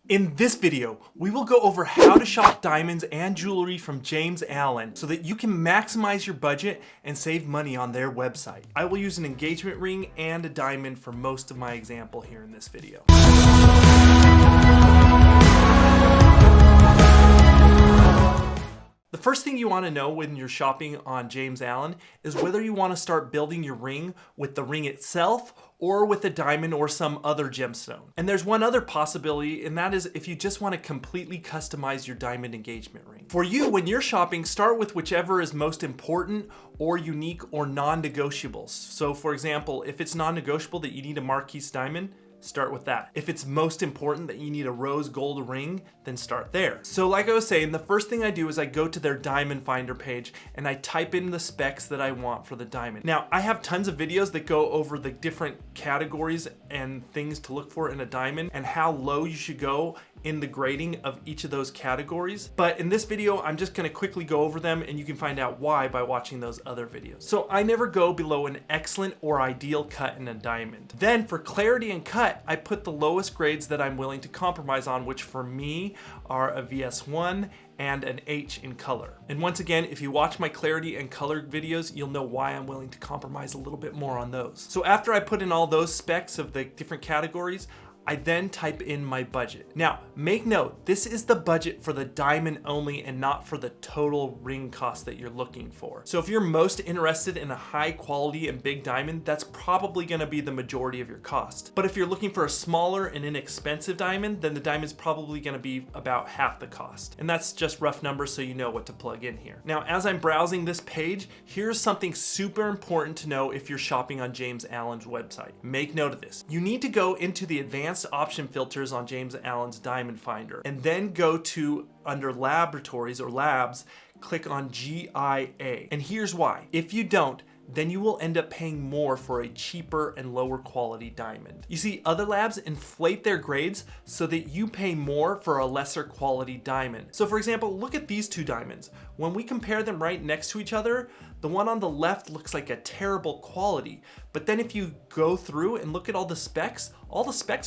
In this video, we will go over how to shop diamonds and jewelry from James Allen so that you can maximize your budget and save money on their website. I will use an engagement ring and a diamond for most of my example here in this video. The first thing you want to know when you're shopping on James Allen is whether you want to start building your ring with the ring itself or with a diamond or some other gemstone. And there's one other possibility, and that is if you just want to completely customize your diamond engagement ring. For you, when you're shopping, start with whichever is most important or unique or non-negotiables. So for example, if it's non-negotiable that you need a Marquise diamond, start with that. If it's most important that you need a rose gold ring, then start there. So like I was saying, the first thing I do is I go to their diamond finder page and I type in the specs that I want for the diamond. Now, I have tons of videos that go over the different categories and things to look for in a diamond and how low you should go in the grading of each of those categories. But in this video, I'm just gonna quickly go over them and you can find out why by watching those other videos. So I never go below an excellent or ideal cut in a diamond. Then for clarity and cut, I put the lowest grades that I'm willing to compromise on, which for me are a VS1 and an H in color. And once again, if you watch my clarity and color videos, you'll know why I'm willing to compromise a little bit more on those. So after I put in all those specs of the different categories, I then type in my budget. Now, make note, this is the budget for the diamond only and not for the total ring cost that you're looking for. So if you're most interested in a high quality and big diamond, that's probably gonna be the majority of your cost. But if you're looking for a smaller and inexpensive diamond, then the diamond's probably gonna be about half the cost. And that's just rough numbers so you know what to plug in here. Now, as I'm browsing this page, here's something super important to know if you're shopping on James Allen's website. Make note of this. You need to go into the advanced option filters on James Allen's diamond finder and then go to under laboratories or labs, click on GIA. And here's why. If you don't, then you will end up paying more for a cheaper and lower quality diamond. You see, other labs inflate their grades so that you pay more for a lesser quality diamond. So for example, look at these two diamonds. When we compare them right next to each other, the one on the left looks like a terrible quality. But then if you go through and look at all the specs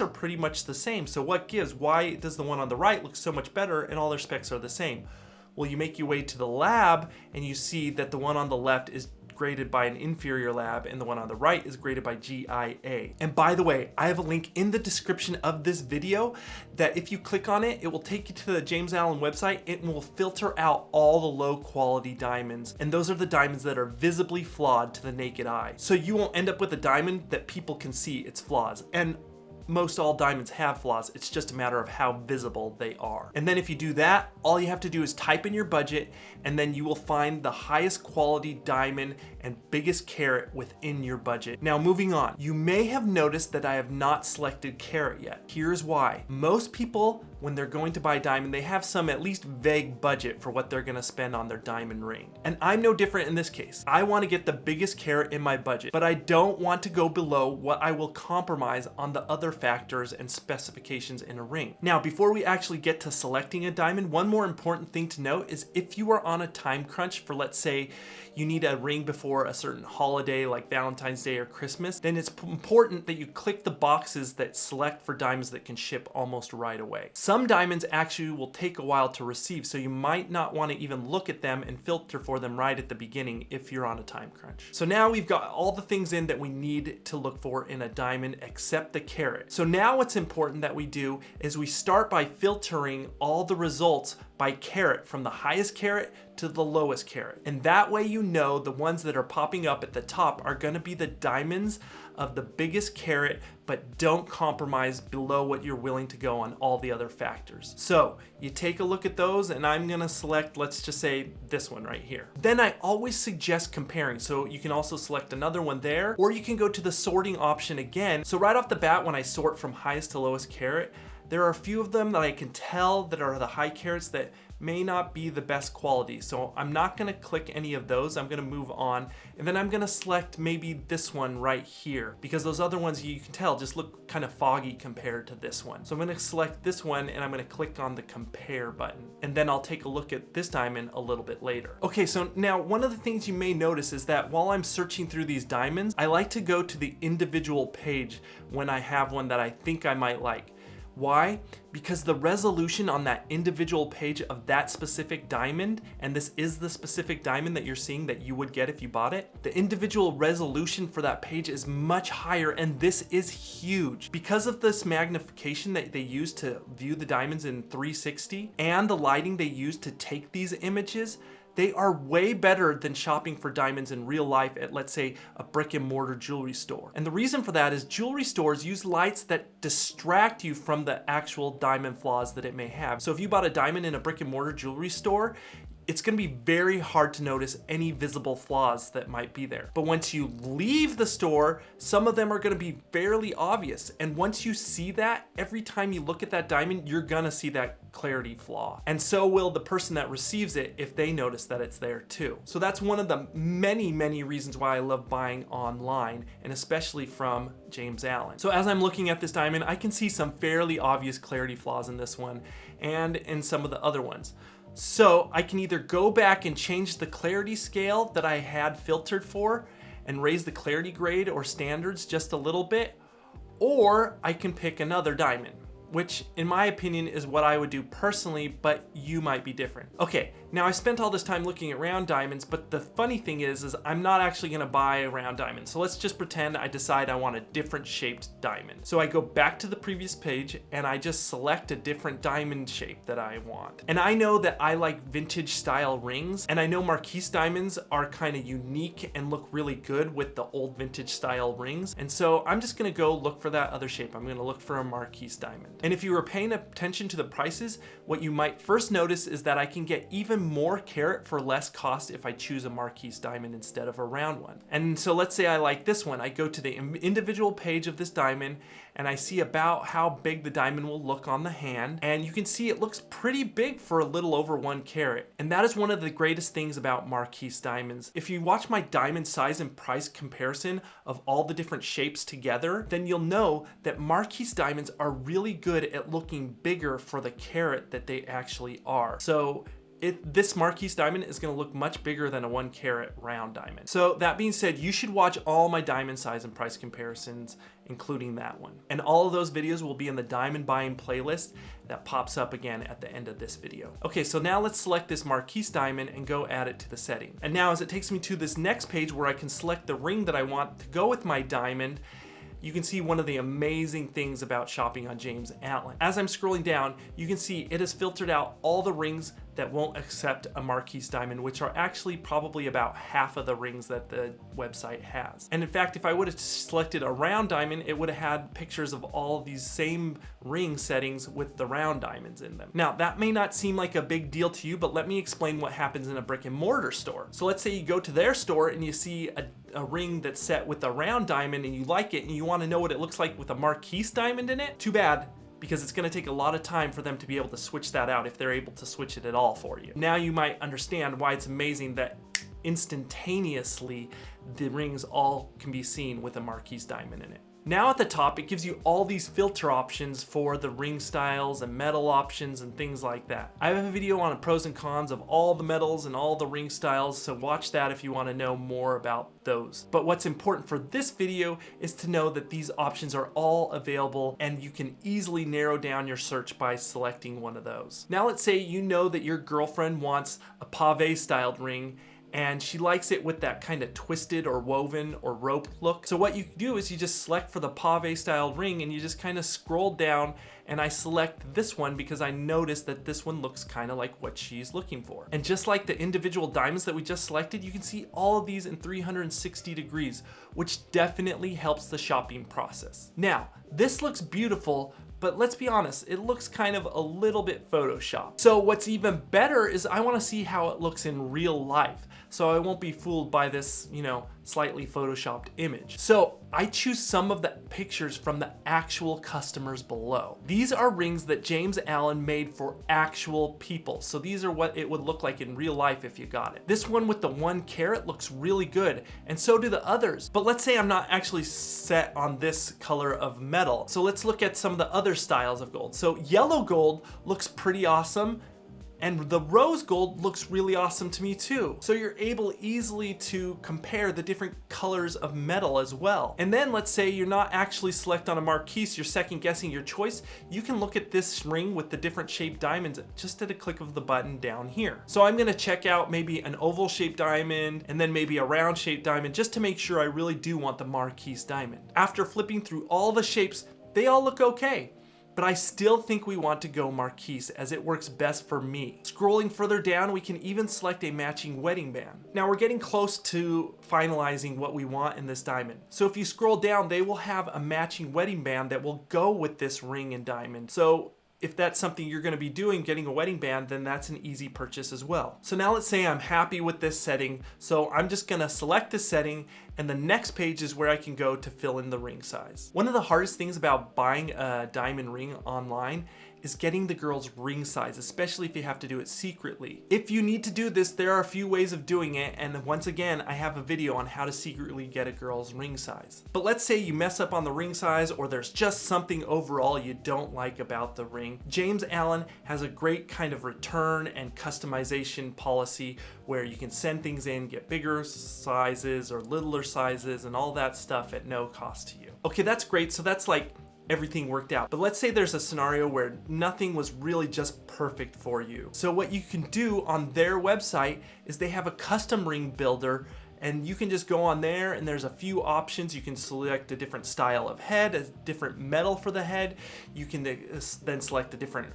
are pretty much the same. So what gives? Why does the one on the right look so much better and all their specs are the same? Well, you make your way to the lab and you see that the one on the left is graded by an inferior lab and the one on the right is graded by GIA. And by the way, I have a link in the description of this video that if you click on it, it will take you to the James Allen website. It will filter out all the low quality diamonds. And those are the diamonds that are visibly flawed to the naked eye. So you won't end up with a diamond that people can see its flaws. And most all diamonds have flaws. It's just a matter of how visible they are. And then if you do that, all you have to do is type in your budget and then you will find the highest quality diamond and biggest carat within your budget. Now moving on, you may have noticed that I have not selected carat yet. Here's why. Most people, when they're going to buy a diamond, they have some at least vague budget for what they're gonna spend on their diamond ring. And I'm no different in this case. I wanna get the biggest carat in my budget, but I don't want to go below what I will compromise on the other factors and specifications in a ring. Now, before we actually get to selecting a diamond, one more important thing to note is if you are on a time crunch for, let's say, you need a ring before a certain holiday like Valentine's Day or Christmas, then it's important that you click the boxes that select for diamonds that can ship almost right away. Some diamonds actually will take a while to receive, so you might not want to even look at them and filter for them right at the beginning if you're on a time crunch. So now we've got all the things in that we need to look for in a diamond except the carat. So now what's important that we do is we start by filtering all the results by carat from the highest carat to the lowest carat. And that way you know the ones that are popping up at the top are gonna be the diamonds of the biggest carat, but don't compromise below what you're willing to go on all the other factors. So you take a look at those and I'm gonna select, let's just say this one right here. Then I always suggest comparing. So you can also select another one there, or you can go to the sorting option again. So right off the bat, when I sort from highest to lowest carat, there are a few of them that I can tell that are the high carats that may not be the best quality. So I'm not gonna click any of those. I'm gonna move on. And then I'm gonna select maybe this one right here because those other ones you can tell just look kind of foggy compared to this one. So I'm gonna select this one and I'm gonna click on the compare button. And then I'll take a look at this diamond a little bit later. Okay, so now one of the things you may notice is that while I'm searching through these diamonds, I like to go to the individual page when I have one that I think I might like. Why? Because the resolution on that individual page of that specific diamond, and this is the specific diamond that you're seeing that you would get if you bought it, the individual resolution for that page is much higher, and this is huge. Because of this magnification that they use to view the diamonds in 360 and the lighting they use to take these images, they are way better than shopping for diamonds in real life at, let's say, a brick and mortar jewelry store. And the reason for that is jewelry stores use lights that distract you from the actual diamond flaws that it may have. So if you bought a diamond in a brick and mortar jewelry store, it's gonna be very hard to notice any visible flaws that might be there. But once you leave the store, some of them are gonna be fairly obvious. And once you see that, every time you look at that diamond, you're gonna see that clarity flaw. And so will the person that receives it if they notice that it's there too. So that's one of the many, many reasons why I love buying online, and especially from James Allen. So as I'm looking at this diamond, I can see some fairly obvious clarity flaws in this one and in some of the other ones. So I can either go back and change the clarity scale that I had filtered for and raise the clarity grade or standards just a little bit, or I can pick another diamond, which in my opinion is what I would do personally, but you might be different. Okay, now I spent all this time looking at round diamonds, but the funny thing is I'm not actually gonna buy a round diamond. So let's just pretend I decide I want a different shaped diamond. So I go back to the previous page and I just select a different diamond shape that I want. And I know that I like vintage style rings, and I know Marquise diamonds are kind of unique and look really good with the old vintage style rings. And so I'm just gonna go look for that other shape. I'm gonna look for a Marquise diamond. And if you were paying attention to the prices, what you might first notice is that I can get even more carat for less cost if I choose a Marquise diamond instead of a round one. And so let's say I like this one. I go to the individual page of this diamond and I see about how big the diamond will look on the hand. And you can see it looks pretty big for a little over 1 carat. And that is one of the greatest things about Marquise diamonds. If you watch my diamond size and price comparison of all the different shapes together, then you'll know that Marquise diamonds are really good at looking bigger for the carat that they actually are. So this Marquise diamond is gonna look much bigger than a 1 carat round diamond. So that being said, you should watch all my diamond size and price comparisons, including that one. And all of those videos will be in the diamond buying playlist that pops up again at the end of this video. Okay, so now let's select this Marquise diamond and go add it to the setting. And now as it takes me to this next page where I can select the ring that I want to go with my diamond, you can see one of the amazing things about shopping on James Allen. As I'm scrolling down, you can see it has filtered out all the rings that won't accept a Marquise diamond, which are actually probably about half of the rings that the website has. And in fact, if I would have selected a round diamond, it would have had pictures of all of these same ring settings with the round diamonds in them. Now, that may not seem like a big deal to you, but let me explain what happens in a brick and mortar store. So let's say you go to their store and you see a ring that's set with a round diamond and you like it and you want to know what it looks like with a Marquise diamond in it. Too bad, because it's going to take a lot of time for them to be able to switch that out if they're able to switch it at all for you. Now you might understand why it's amazing that instantaneously the rings all can be seen with a Marquise diamond in it. Now at the top, it gives you all these filter options for the ring styles and metal options and things like that. I have a video on pros and cons of all the metals and all the ring styles, so watch that if you want to know more about those. But what's important for this video is to know that these options are all available and you can easily narrow down your search by selecting one of those. Now let's say you know that your girlfriend wants a pave styled ring and she likes it with that kind of twisted or woven or rope look. So what you do is you just select for the pave styled ring and you just kind of scroll down, and I select this one because I noticed that this one looks kind of like what she's looking for. And just like the individual diamonds that we just selected, you can see all of these in 360 degrees, which definitely helps the shopping process. Now, this looks beautiful, but let's be honest, it looks kind of a little bit photoshopped. So what's even better is I want to see how it looks in real life, so I won't be fooled by this, slightly photoshopped image. So I choose some of the pictures from the actual customers below. These are rings that James Allen made for actual people. So these are what it would look like in real life if you got it. This one with the 1 carat looks really good, and so do the others. But let's say I'm not actually set on this color of metal. So let's look at some of the other styles of gold. So yellow gold looks pretty awesome, And the rose gold looks really awesome to me too. So you're able easily to compare the different colors of metal as well. And then let's say you're not actually select on a marquise, you're second guessing your choice, you can look at this ring with the different shaped diamonds just at a click of the button down here. So I'm gonna check out maybe an oval shaped diamond and then maybe a round shaped diamond just to make sure I really do want the marquise diamond. After flipping through all the shapes, they all look okay. But I still think we want to go marquise as it works best for me. Scrolling further down, we can even select a matching wedding band. Now we're getting close to finalizing what we want in this diamond. So if you scroll down, they will have a matching wedding band that will go with this ring and diamond. So if that's something you're gonna be doing, getting a wedding band, then that's an easy purchase as well. So now let's say I'm happy with this setting. So I'm just gonna select this setting, and the next page is where I can go to fill in the ring size. One of the hardest things about buying a diamond ring online is getting the girl's ring size, especially if you have to do it secretly. If you need to do this, there are a few ways of doing it, and once again, I have a video on how to secretly get a girl's ring size. But let's say you mess up on the ring size, or there's just something overall you don't like about the ring. James Allen has a great kind of return and customization policy where you can send things in, get bigger sizes or littler sizes and all that stuff at no cost to you. Okay, that's great. So that's like everything worked out. But let's say there's a scenario where nothing was really just perfect for you. So what you can do on their website is they have a custom ring builder, and you can just go on there and there's a few options. You can select a different style of head, a different metal for the head. You can then select a different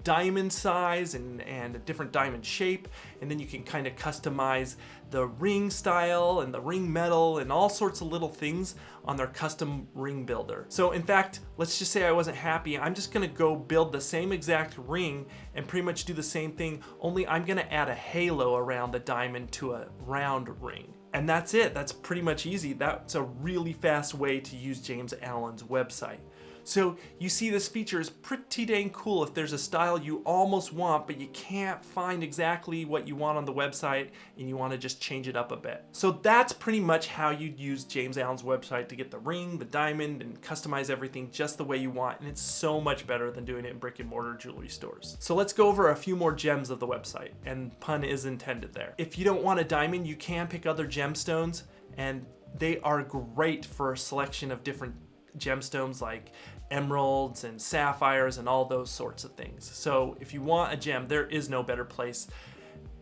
diamond size and a different diamond shape. And then you can kind of customize the ring style and the ring metal and all sorts of little things on their custom ring builder. So in fact, let's just say I wasn't happy. I'm just gonna go build the same exact ring and pretty much do the same thing, only I'm gonna add a halo around the diamond to a round ring. And that's it. That's pretty much easy. That's a really fast way to use James Allen's website. So you see, this feature is pretty dang cool if there's a style you almost want, but you can't find exactly what you want on the website and you want to just change it up a bit. So that's pretty much how you'd use James Allen's website to get the ring, the diamond, and customize everything just the way you want. And it's so much better than doing it in brick and mortar jewelry stores. So let's go over a few more gems of the website, and pun is intended there. If you don't want a diamond, you can pick other gemstones, and they are great for a selection of different gemstones like emeralds and sapphires and all those sorts of things. So if you want a gem, there is no better place,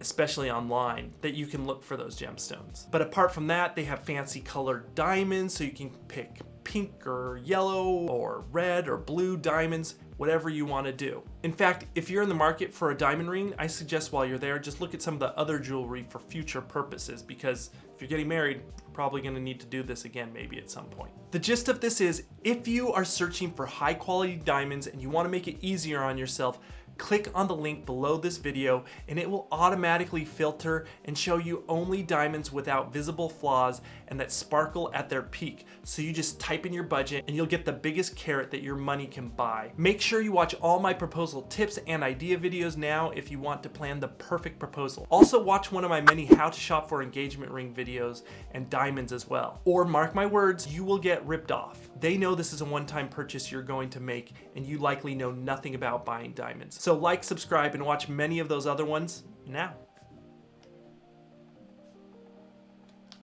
especially online, that you can look for those gemstones. But apart from that, they have fancy colored diamonds, so you can pick pink or yellow or red or blue diamonds, whatever you want to do. In fact, if you're in the market for a diamond ring, I suggest while you're there, just look at some of the other jewelry for future purposes, because if you're getting married, you're probably going to need to do this again maybe at some point. The gist of this is, if you are searching for high quality diamonds and you want to make it easier on yourself, click on the link below this video and it will automatically filter and show you only diamonds without visible flaws and that sparkle at their peak. So you just type in your budget and you'll get the biggest carrot that your money can buy. Make sure you watch all my proposal tips and idea videos now if you want to plan the perfect proposal. Also watch one of my many how to shop for engagement ring videos and diamonds as well. Or mark my words, you will get ripped off. They know this is a one-time purchase you're going to make and you likely know nothing about buying diamonds. So like, subscribe, and watch many of those other ones now.